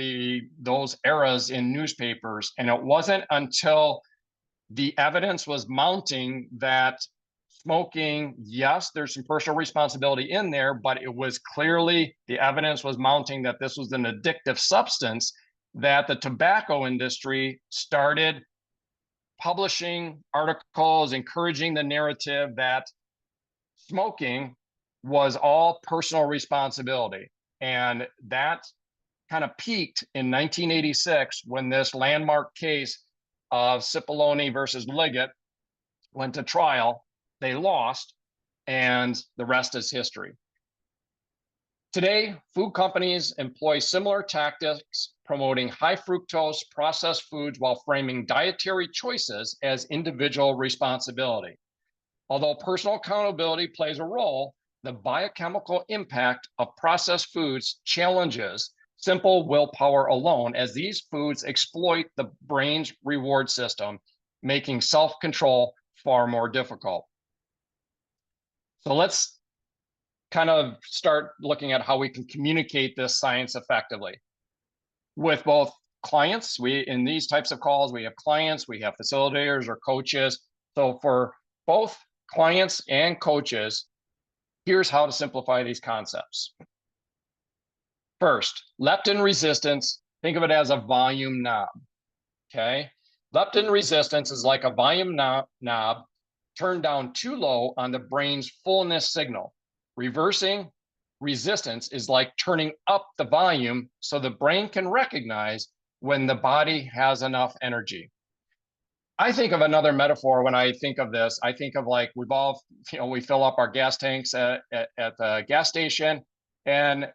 those eras in newspapers. And it wasn't until the evidence was mounting that smoking, yes, there's some personal responsibility in there, but it was clearly, the evidence was mounting that this was an addictive substance, that the tobacco industry started publishing articles, encouraging the narrative that smoking was all personal responsibility. And that kind of peaked in 1986 when this landmark case of Cipollone versus Liggett went to trial. They lost, and the rest is history. Today, food companies employ similar tactics, promoting high fructose processed foods while framing dietary choices as individual responsibility. Although personal accountability plays a role, the biochemical impact of processed foods challenges simple willpower alone, as these foods exploit the brain's reward system, making self-control far more difficult. So let's kind of start looking at how we can communicate this science effectively with both clients. In these types of calls, we have clients, we have facilitators or coaches. So for both clients and coaches, here's how to simplify these concepts. First, leptin resistance, think of it as a volume knob, okay? Leptin resistance is like a volume knob turned down too low on the brain's fullness signal. Reversing resistance is like turning up the volume so the brain can recognize when the body has enough energy. I think of another metaphor when I think of this. I think of like we've all, we fill up our gas tanks at the gas station, and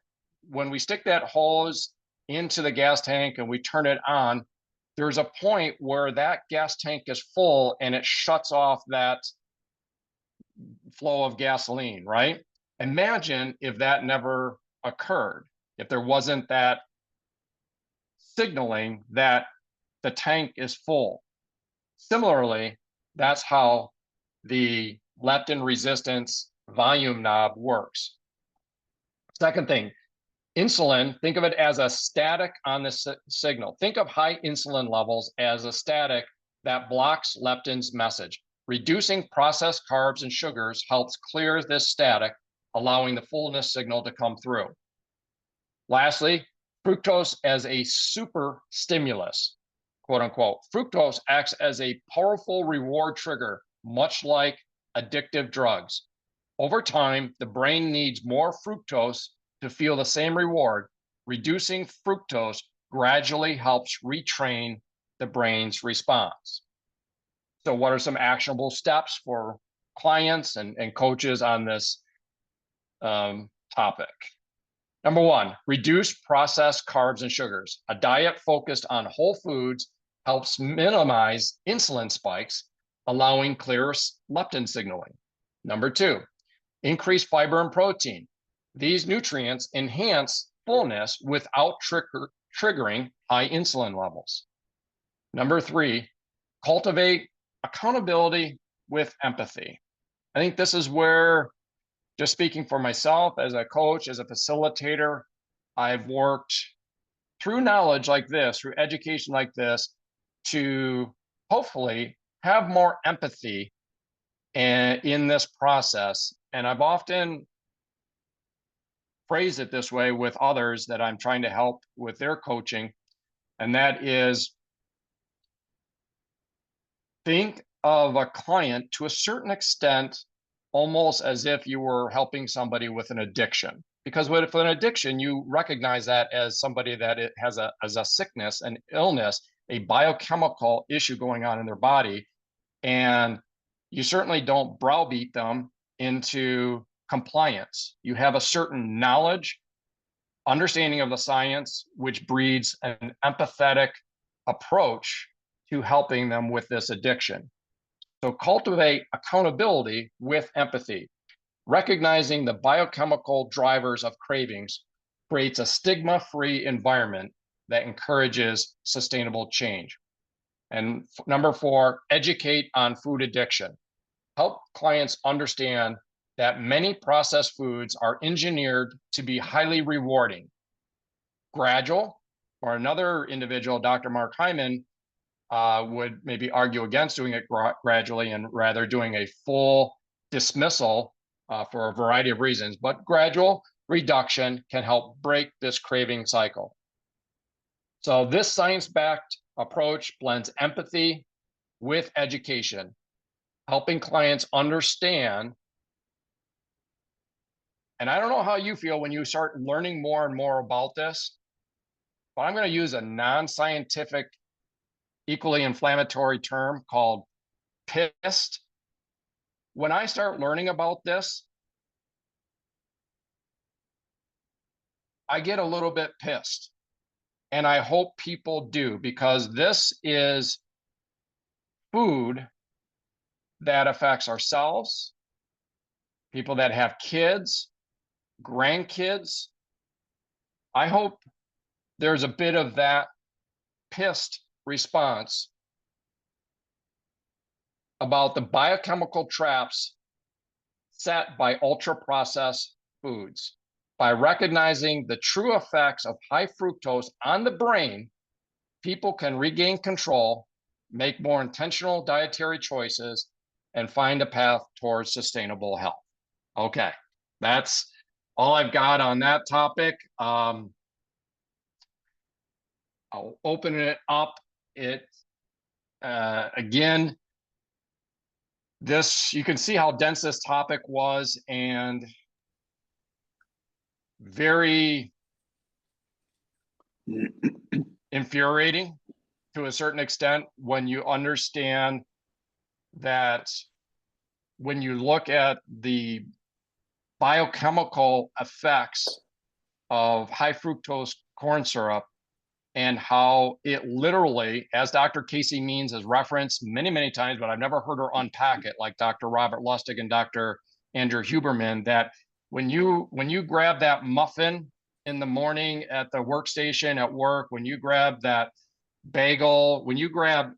when we stick that hose into the gas tank and we turn it on, there's a point where that gas tank is full and it shuts off that flow of gasoline, right? Imagine if that never occurred, if there wasn't that signaling that the tank is full. Similarly, that's how the leptin resistance volume knob works. Second thing, insulin, think of it as a static on the signal. Think of high insulin levels as a static that blocks leptin's message. Reducing processed carbs and sugars helps clear this static, allowing the fullness signal to come through. Lastly, fructose as a super stimulus, quote unquote. Fructose acts as a powerful reward trigger, much like addictive drugs. Over time, the brain needs more fructose to feel the same reward. Reducing fructose gradually helps retrain the brain's response. So what are some actionable steps for clients and coaches on this topic? Number one, reduce processed carbs and sugars. A diet focused on whole foods helps minimize insulin spikes, allowing clearer leptin signaling. Number two, increase fiber and protein. These nutrients enhance fullness without triggering high insulin levels. Number three, cultivate accountability with empathy. I think this is where, just speaking for myself as a coach, as a facilitator, I've worked through knowledge like this, through education like this, to hopefully have more empathy in this process. And I've often phrased it this way with others that I'm trying to help with their coaching, and that is, think of a client to a certain extent almost as if you were helping somebody with an addiction. Because with an addiction, you recognize that as somebody that it has a sickness, an illness, a biochemical issue going on in their body. And you certainly don't browbeat them into compliance. You have a certain knowledge, understanding of the science, which breeds an empathetic approach to helping them with this addiction. So cultivate accountability with empathy. Recognizing the biochemical drivers of cravings creates a stigma-free environment that encourages sustainable change. And number four, educate on food addiction. Help clients understand that many processed foods are engineered to be highly rewarding. Gradual, or another individual, Dr. Mark Hyman, would maybe argue against doing it gradually and rather doing a full dismissal for a variety of reasons, but gradual reduction can help break this craving cycle. So this science-backed approach blends empathy with education, helping clients understand. And I don't know how you feel when you start learning more and more about this, but I'm going to use a non-scientific, equally inflammatory term called pissed. When I start learning about this, I get a little bit pissed. And I hope people do, because this is food that affects ourselves, people that have kids, grandkids. I hope there's a bit of that pissed response about the biochemical traps set by ultra-processed foods. By recognizing the true effects of high fructose on the brain, people can regain control, make more intentional dietary choices, and find a path towards sustainable health. Okay, that's all I've got on that topic. I'll open it up. Again, this, you can see how dense this topic was, and very infuriating to a certain extent when you understand that when you look at the biochemical effects of high fructose corn syrup and how it literally, as Dr. Casey Means has referenced many, many times, but I've never heard her unpack it like Dr. Robert Lustig and Dr. Andrew Huberman, that when you grab that muffin in the morning at the workstation at work, when you grab that bagel, when you grab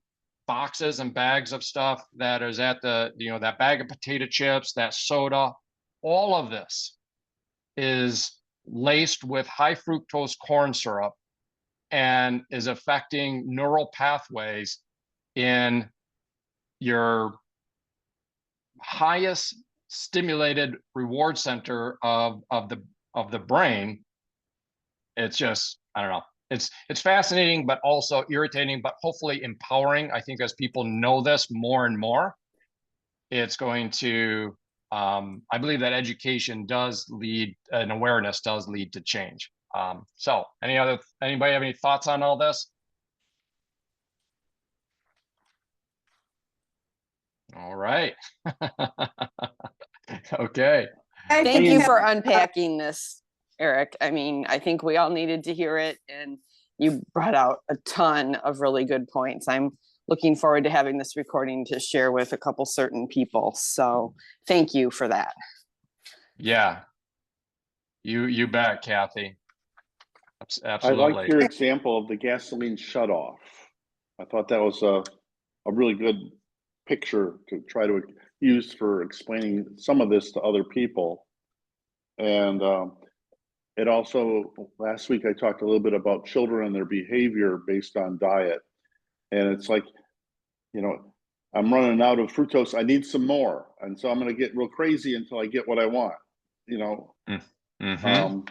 boxes and bags of stuff that is at the, that bag of potato chips, that soda, all of this is laced with high fructose corn syrup and is affecting neural pathways in your highest stimulated reward center of the brain. It's just, I don't know. It's fascinating, but also irritating, but hopefully empowering. I think as people know this more and more, it's going to, I believe that education does lead, and awareness does lead to change. So anybody have any thoughts on all this? All right. Okay. Thank you for unpacking this, Eric. I mean, I think we all needed to hear it, and you brought out a ton of really good points. I'm looking forward to having this recording to share with a couple certain people. So thank you for that. Yeah. You bet, Kathy. I Absolutely. like your example of the gasoline shutoff. I thought that was a really good picture to try to use for explaining some of this to other people. And it also, last week I talked a little bit about children and their behavior based on diet. And it's like, I'm running out of fructose. I need some more. And so I'm going to get real crazy until I get what I want, Mm-hmm.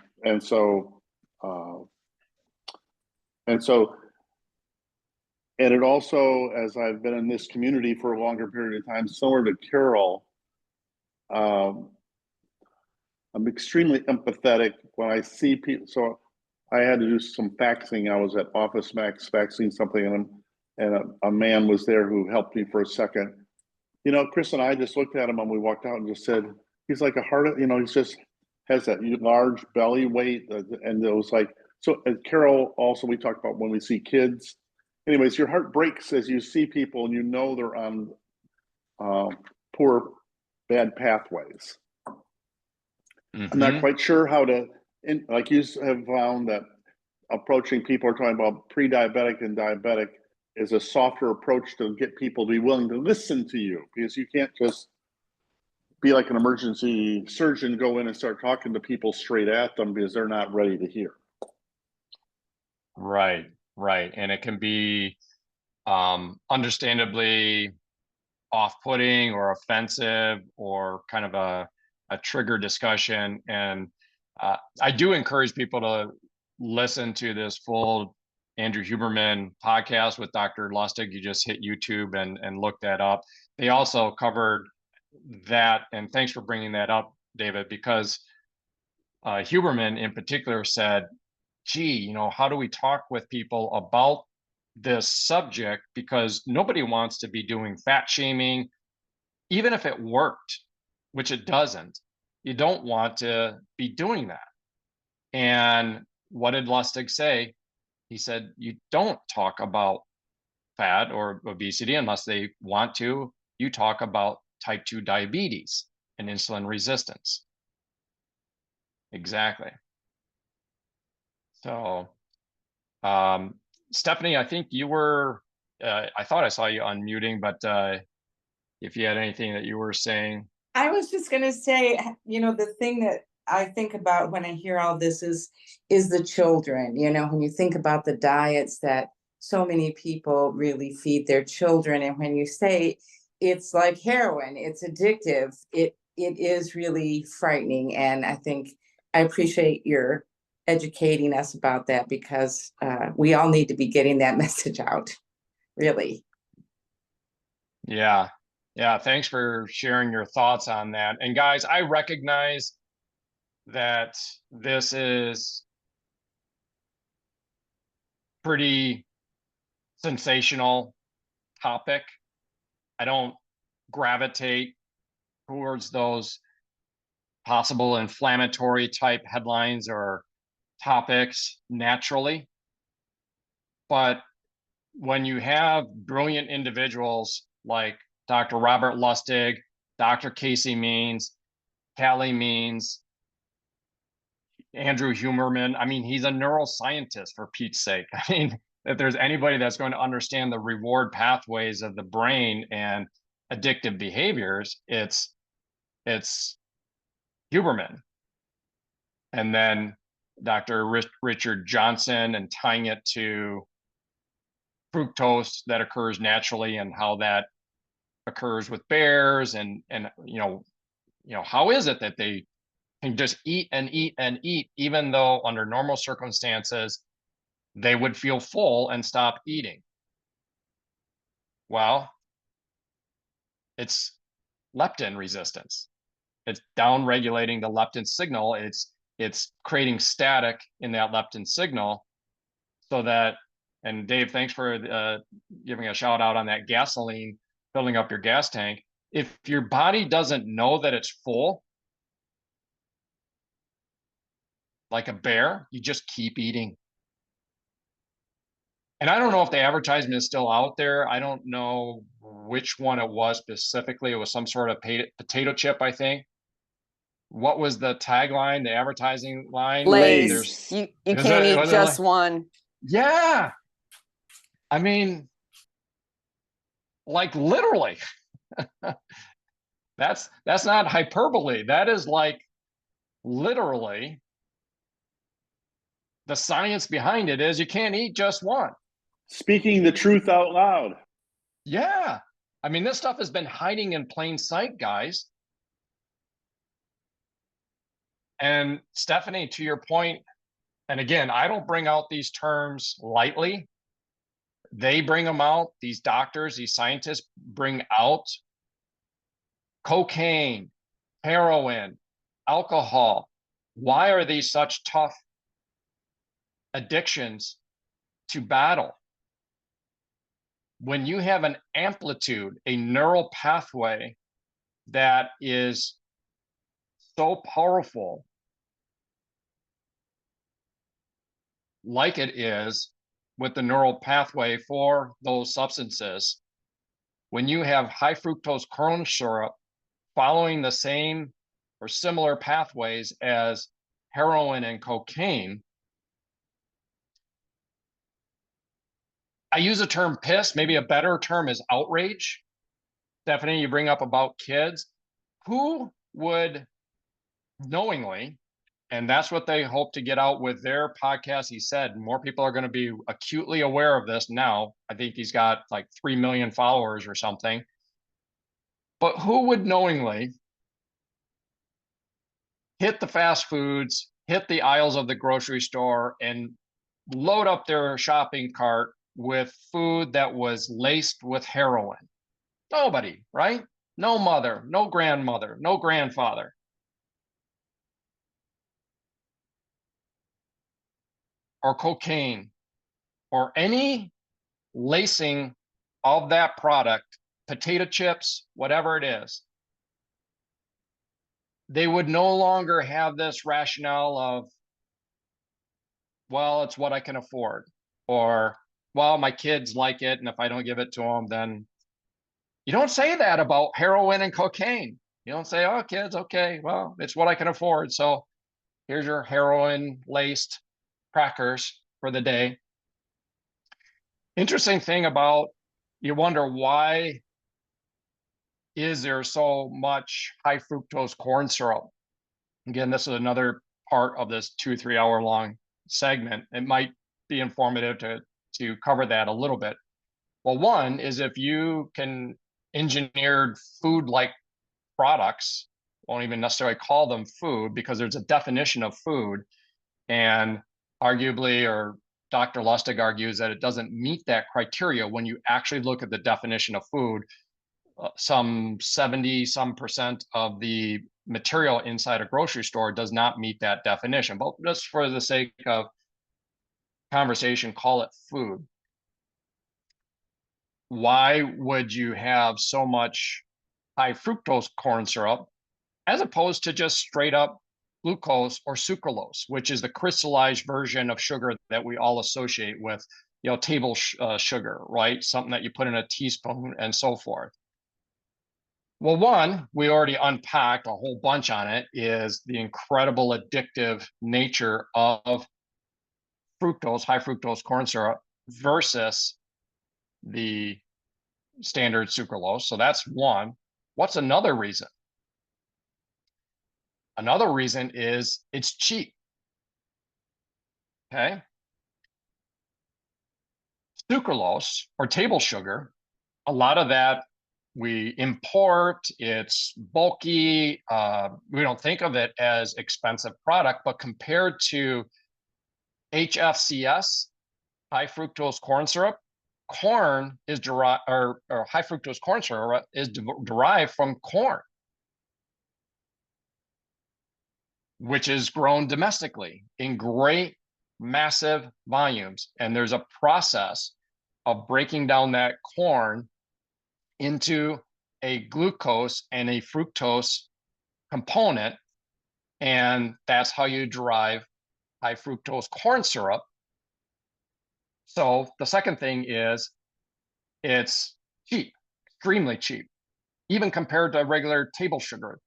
And it also, as I've been in this community for a longer period of time, similar to Carol, I'm extremely empathetic when I see people. So I had to do some faxing. I was at Office Max faxing something, and a man was there who helped me for a second. Chris and I just looked at him when we walked out and just said, he's like a heart, he's just has that large belly weight. And it was like, so Carol, also, we talked about when we see kids. Anyways, your heart breaks as you see people and they're on poor, bad pathways. Mm-hmm. I'm not quite sure how to, like you have found that approaching people are talking about pre-diabetic and diabetic is a softer approach to get people to be willing to listen to you, because you can't just be like an emergency surgeon, go in and start talking to people straight at them because they're not ready to hear. Right. And it can be understandably off-putting or offensive or kind of a trigger discussion. And I do encourage people to listen to this full Andrew Huberman podcast with Dr. Lustig. You just hit YouTube and look that up. They also covered that, and thanks for bringing that up, David, because Huberman in particular said, gee, how do we talk with people about this subject? Because nobody wants to be doing fat shaming, even if it worked, which it doesn't. You don't want to be doing that. And what did Lustig say? He said, you don't talk about fat or obesity unless they want to. You talk about type 2 diabetes. and insulin resistance. Exactly. So, Stephanie, I think you were, I thought I saw you unmuting, but if you had anything that you were saying. I was just gonna say, the thing that I think about when I hear all this is the children. When you think about the diets that so many people really feed their children, and when you say it's like heroin, it's addictive, it is really frightening. And I think I appreciate your educating us about that, because we all need to be getting that message out, really. Yeah. Yeah. Thanks for sharing your thoughts on that. And guys, I recognize that this is pretty sensational topic. I don't gravitate towards those possible inflammatory type headlines or topics naturally. But when you have brilliant individuals like Dr. Robert Lustig, Dr. Casey Means, Callie Means, Andrew Huberman, I mean, he's a neuroscientist, for Pete's sake. I mean, if there's anybody that's going to understand the reward pathways of the brain and addictive behaviors, it's Huberman. And then Dr. Richard Johnson, and tying it to fructose that occurs naturally and how that occurs with bears, and how is it that they can just eat and eat and eat, even though under normal circumstances they would feel full and stop eating? Well, it's leptin resistance. It's down regulating the leptin signal. It's creating static in that leptin signal, so that, and Dave, thanks for giving a shout out on that gasoline, filling up your gas tank. If your body doesn't know that it's full, like a bear, you just keep eating. And I don't know if the advertisement is still out there. I don't know which one it was specifically. It was some sort of potato chip, I think. What was the tagline, the advertising line? Lay's. You can't eat just one. Yeah. I mean, like literally. That's not hyperbole. That is like literally the science behind it is you can't eat just one. Speaking the truth out loud. Yeah. I mean, this stuff has been hiding in plain sight, guys. And Stephanie, to your point, and again, I don't bring out these terms lightly. They bring them out. These doctors, these scientists bring out cocaine, heroin, alcohol. Why are these such tough addictions to battle? When you have an amplitude, a neural pathway that is so powerful, like it is with the neural pathway for those substances, when you have high fructose corn syrup following the same or similar pathways as heroin and cocaine, I use the term piss. Maybe a better term is outrage. Stephanie, you bring up about kids. Who would knowingly, and that's what they hope to get out with their podcast. He said more people are going to be acutely aware of this now. I think he's got like 3 million followers or something. But who would knowingly hit the fast foods, hit the aisles of the grocery store, and load up their shopping cart with food that was laced with heroin? Nobody, right? No mother, no grandmother, no grandfather. Or cocaine, or any lacing of that product, potato chips, whatever it is. They would no longer have this rationale of, well, it's what I can afford, or, well, my kids like it, and if I don't give it to them, then you don't say that about heroin and cocaine. You don't say, oh, kids, okay, well, it's what I can afford. So here's your heroin laced crackers for the day. Interesting thing about, you wonder why is there so much high fructose corn syrup? Again, this is another part of this 2-3 hour long segment. It might be informative to cover that a little bit. Well, one is if you can engineer food-like products, won't even necessarily call them food because there's a definition of food, and arguably, or Dr. Lustig argues that it doesn't meet that criteria when you actually look at the definition of food. Some 70% of the material inside a grocery store does not meet that definition, but just for the sake of conversation, call it food. Why would you have so much high fructose corn syrup as opposed to just straight up glucose or sucralose, which is the crystallized version of sugar that we all associate with, table sugar, right? Something that you put in a teaspoon and so forth. Well, one, we already unpacked a whole bunch on it, is the incredible addictive nature of fructose, high fructose corn syrup versus the standard sucralose. So that's one. What's another reason? Another reason is it's cheap. Okay. Sucralose or table sugar, a lot of that we import. It's bulky. We don't think of it as expensive product, but compared to HFCS, high fructose corn syrup, corn is derived, or high fructose corn syrup is derived from corn, which is grown domestically in great, massive volumes. And there's a process of breaking down that corn into a glucose and a fructose component. And that's how you derive high fructose corn syrup. So the second thing is it's cheap, extremely cheap, even compared to regular table sugar,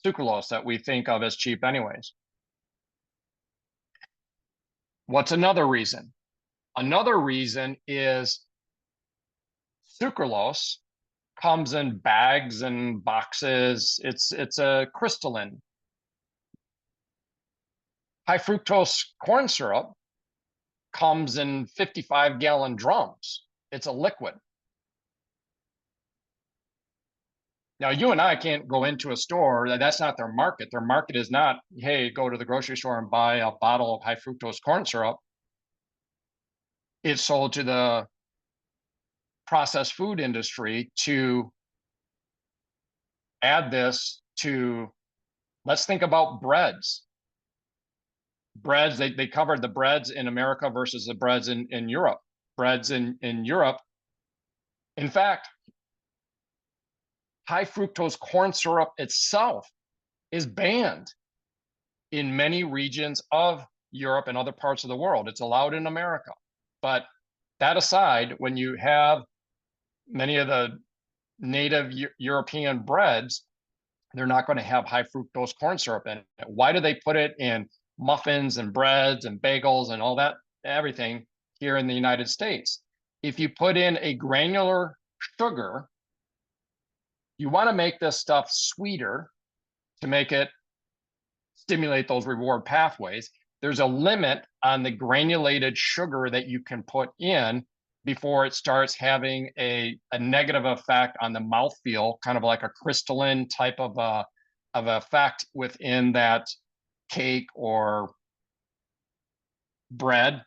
sucralose, that we think of as cheap anyways. What's another reason? Another reason is sucralose comes in bags and boxes. It's a crystalline. High fructose corn syrup comes in 55-gallon drums. It's a liquid. Now, you and I can't go into a store. That's not their market. Their market is not, hey, go to the grocery store and buy a bottle of high fructose corn syrup. It's sold to the processed food industry to add this to, let's think about breads. Breads, they covered the breads in America versus the breads in Europe. Breads in Europe, in fact, high fructose corn syrup itself is banned in many regions of Europe and other parts of the world. It's allowed in America. But that aside, when you have many of the native European breads, they're not going to have high fructose corn syrup in it. Why do they put it in muffins and breads and bagels and all that, everything here in the United States? If you put in a granular sugar, you want to make this stuff sweeter to make it stimulate those reward pathways. There's a limit on the granulated sugar that you can put in before it starts having a negative effect on the mouthfeel, kind of like a crystalline type of effect within that cake or bread.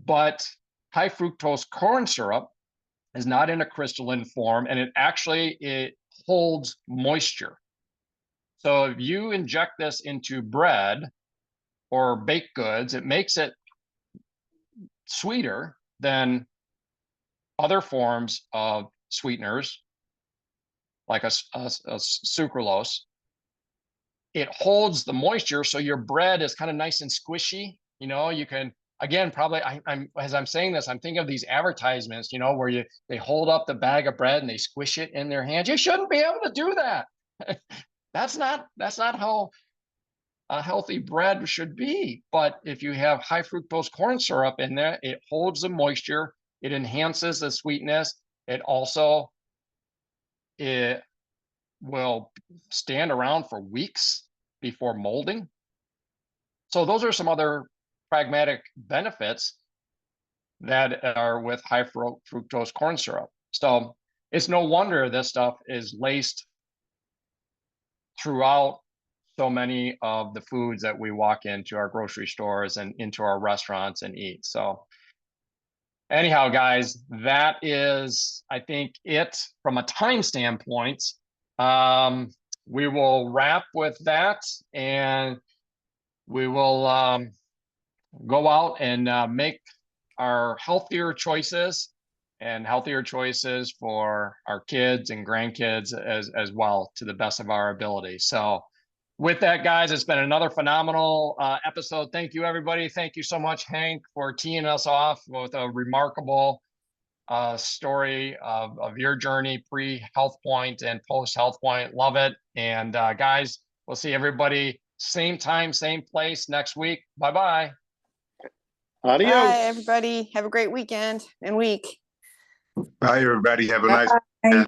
But high fructose corn syrup is not in a crystalline form, and it holds moisture. So if you inject this into bread or baked goods, it makes it sweeter than other forms of sweeteners, like a sucralose. It holds the moisture, so your bread is kind of nice and squishy. You can, again, probably, as I'm saying this, I'm thinking of these advertisements, where they hold up the bag of bread and they squish it in their hands. You shouldn't be able to do that. That's not how a healthy bread should be. But if you have high fructose corn syrup in there, it holds the moisture, it enhances the sweetness. It will stand around for weeks before molding. So those are some other pragmatic benefits that are with high fructose corn syrup. So it's no wonder this stuff is laced throughout so many of the foods that we walk into our grocery stores and into our restaurants and eat. So anyhow, guys, that is, I think, it from a time standpoint. We will wrap with that, and we will go out and make our healthier choices for our kids and grandkids as well, to the best of our ability. So with that, guys, it's been another phenomenal episode. Thank you, everybody. Thank you so much, Hank, for teeing us off with a remarkable story of your journey pre-HealthPointe and post-HealthPointe. Love it. And guys, we'll see everybody same time, same place next week. Bye-bye. Adios. Bye, everybody. Have a great weekend and week. Bye, everybody. Have a Bye. nice